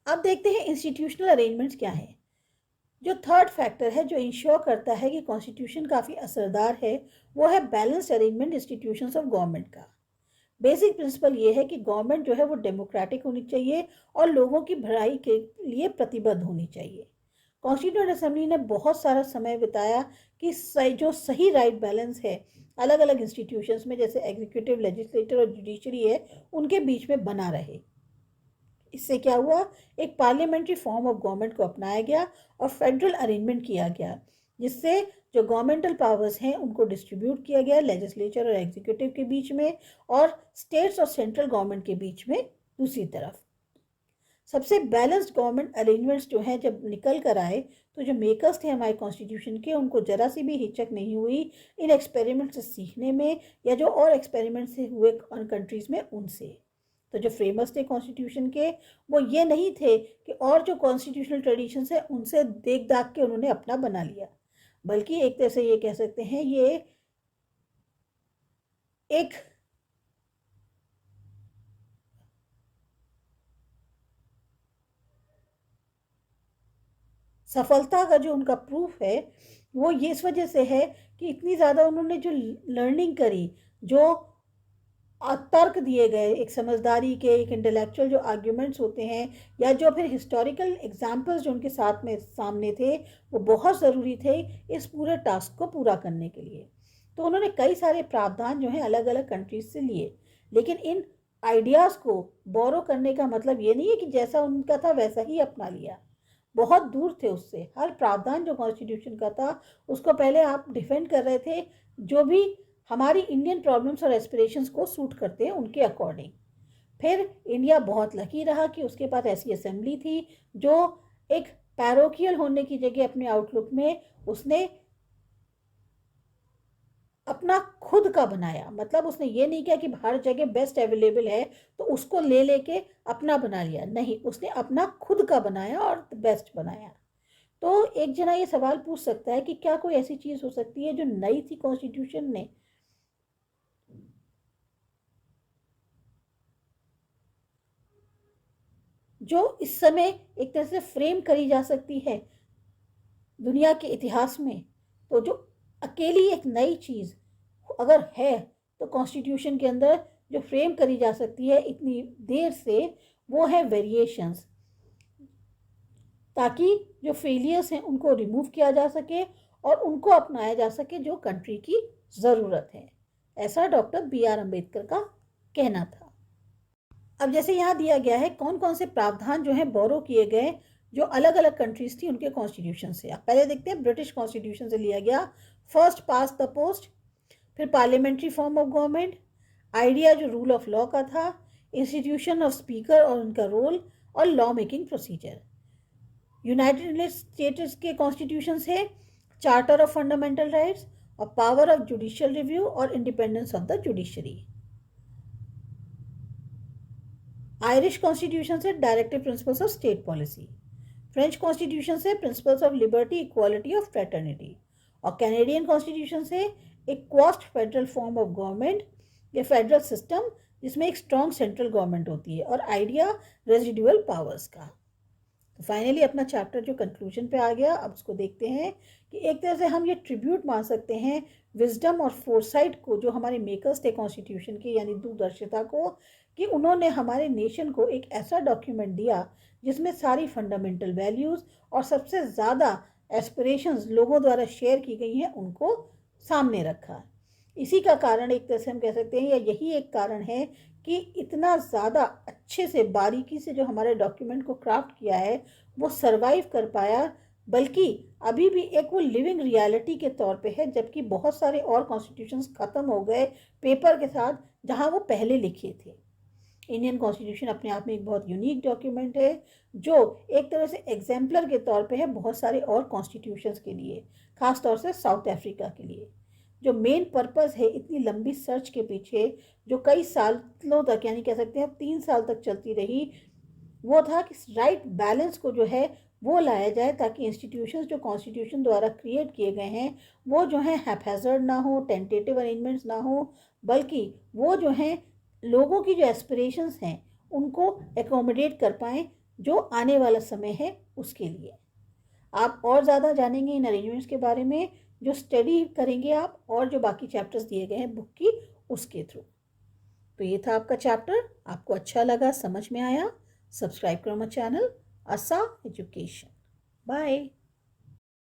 अब देखते हैं इंस्टीट्यूशनल अरेंजमेंट्स क्या है। जो थर्ड फैक्टर है जो इंश्योर करता है कि कॉन्स्टिट्यूशन काफ़ी असरदार है, वो है balanced arrangement institutions of government का। बेसिक प्रिंसिपल ये है कि गवर्नमेंट जो है वो डेमोक्रेटिक होनी चाहिए और लोगों की भलाई के लिए प्रतिबद्ध होनी चाहिए। कॉन्स्टिट्यूंट असेंबली ने बहुत सारा समय बिताया कि जो सही राइट बैलेंस है अलग अलग इंस्टीट्यूशंस में, जैसे एग्जीक्यूटिव, लेजिस्लेटर और जुडिशरी है, उनके बीच में बना रहे। इससे क्या हुआ, एक पार्लियामेंट्री फॉर्म ऑफ गवर्नमेंट को अपनाया गया और फेडरल अरेंजमेंट किया गया, जिससे जो गवर्नमेंटल पावर्स हैं उनको डिस्ट्रीब्यूट किया गया लेजिस्लेचर और एग्जीक्यूटिव के बीच में, और स्टेट्स और सेंट्रल गवर्नमेंट के बीच में दूसरी तरफ। सबसे बैलेंस्ड गवर्नमेंट अरेंजमेंट्स जो हैं जब निकल कर आए, तो जो मेकर्स थे हमारे कॉन्स्टिट्यूशन के, उनको जरा सी भी हिचक नहीं हुई इन एक्सपेरिमेंट से सीखने में, या जो और एक्सपेरिमेंट से हुए कंट्रीज़ में उनसे। तो जो फ्रेमर्स थे कॉन्स्टिट्यूशन के, वो ये नहीं थे कि और जो कॉन्स्टिट्यूशनल ट्रेडिशंस है उनसे देख दाख के उन्होंने अपना बना लिया, बल्कि एक तरह से ये कह सकते हैं ये एक सफलता का जो उनका प्रूफ है वो ये इस वजह से है कि इतनी ज़्यादा उन्होंने जो लर्निंग करी, जो तर्क दिए गए, एक समझदारी के, एक इंटेलेक्चुअल जो आर्ग्यूमेंट्स होते हैं, या जो फिर हिस्टोरिकल एग्जाम्पल्स जो उनके साथ में सामने थे, वो बहुत ज़रूरी थे इस पूरे टास्क को पूरा करने के लिए। तो उन्होंने कई सारे प्रावधान जो हैं अलग अलग कंट्रीज से लिए, लेकिन इन आइडियाज़ को बोरो करने का मतलब ये नहीं है कि जैसा उनका था वैसा ही अपना लिया। बहुत दूर थे उससे। हर प्रावधान जो कॉन्स्टिट्यूशन का था उसको पहले आप डिफेंड कर रहे थे, जो भी हमारी इंडियन प्रॉब्लम्स और एस्पिरेशंस को सूट करते हैं उनके अकॉर्डिंग। फिर इंडिया बहुत लकी रहा कि उसके पास ऐसी असेंबली थी जो एक पैरोकियल होने की जगह अपने आउटलुक में उसने अपना खुद का बनाया। मतलब उसने ये नहीं किया कि हर जगह बेस्ट अवेलेबल है तो उसको ले लेके अपना बना लिया, नहीं, उसने अपना खुद का बनाया और बेस्ट बनाया। तो एक जना ये सवाल पूछ सकता है कि क्या कोई ऐसी चीज़ हो सकती है जो नई थी कॉन्स्टिट्यूशन में, जो इस समय एक तरह से फ्रेम करी जा सकती है दुनिया के इतिहास में। तो जो अकेली एक नई चीज़ अगर है तो कॉन्स्टिट्यूशन के अंदर जो फ्रेम करी जा सकती है इतनी देर से, वो है वेरिएशंस, ताकि जो फेलियर्स हैं उनको रिमूव किया जा सके और उनको अपनाया जा सके जो कंट्री की ज़रूरत है। ऐसा डॉक्टर बी आर अम्बेडकर का कहना था। अब जैसे यहाँ दिया गया है कौन कौन से प्रावधान जो हैं बोरो किए गए जो अलग अलग कंट्रीज थी उनके कॉन्स्टिट्यूशन से। आप पहले देखते हैं ब्रिटिश कॉन्स्टिट्यूशन से लिया गया फर्स्ट पास द पोस्ट, फिर parliamentary form of government, idea जो रूल ऑफ लॉ का था, इंस्टीट्यूशन ऑफ स्पीकर और उनका रोल, और law making procedure. United States के कॉन्स्टिट्यूशन से चार्टर ऑफ फंडामेंटल राइट्स और पावर ऑफ जुडिशियल रिव्यू और independence of the judiciary. Irish constitution से directive principles of state policy. French constitution से principles of liberty, equality और fraternity. और Canadian constitution से एक quest federal form of government, ये federal system जिसमें एक स्ट्रॉन्ग सेंट्रल गवर्नमेंट होती है, और आइडिया रेजिडुअल पावर्स का। तो फाइनली अपना चैप्टर जो कंक्लूजन पे आ गया, अब उसको देखते हैं कि एक तरह से हम ये ट्रिब्यूट मान सकते हैं विजडम और फोरसाइट को, जो हमारे मेकर्स थे कॉन्स्टिट्यूशन के, यानी दूरदर्शिता को, कि उन्होंने हमारे नेशन को एक ऐसा डॉक्यूमेंट दिया जिसमें सारी फंडामेंटल वैल्यूज़ और सबसे ज़्यादा एस्पिरेशंस लोगों द्वारा शेयर की गई हैं उनको सामने रखा। इसी का कारण एक तरह से हम कह सकते हैं, या यही एक कारण है कि इतना ज़्यादा अच्छे से बारीकी से जो हमारे डॉक्यूमेंट को क्राफ्ट किया है वो सरवाइव कर पाया, बल्कि अभी भी एक वो लिविंग रियलिटी के तौर पे है, जबकि बहुत सारे और कॉन्स्टिट्यूशंस ख़त्म हो गए पेपर के साथ जहां वो पहले लिखे थे। इंडियन कॉन्स्टिट्यूशन अपने आप में एक बहुत यूनिक डॉक्यूमेंट है जो एक तरह से एग्जाम्पलर के तौर पे है बहुत सारे और कॉन्स्टिट्यूशंस के लिए, ख़ास तौर से साउथ अफ्रीका के लिए। जो मेन पर्पस है इतनी लंबी सर्च के पीछे, जो कई सालों तक, यानी कह सकते हैं 3 साल तक चलती रही, वो था कि राइट बैलेंस को जो है वो लाया जाए, ताकि इंस्टीट्यूशंस जो कॉन्स्टिट्यूशन द्वारा क्रिएट किए गए हैं वो जो हैं हैपहैज़र्ड ना हो, टेंटेटिव अरेंजमेंट्स ना हो, बल्कि वो जो हैं लोगों की जो एस्पिरेशंस हैं उनको एकोमोडेट कर पाएँ, जो आने वाला समय है उसके लिए। आप और ज़्यादा जानेंगे इन अरेंजमेंट्स के बारे में जो स्टडी करेंगे आप, और जो बाकी चैप्टर्स दिए गए हैं बुक की उसके थ्रू। तो ये था आपका चैप्टर, आपको अच्छा लगा, समझ में आया? सब्सक्राइब करो माय चैनल आसा एजुकेशन। बाय।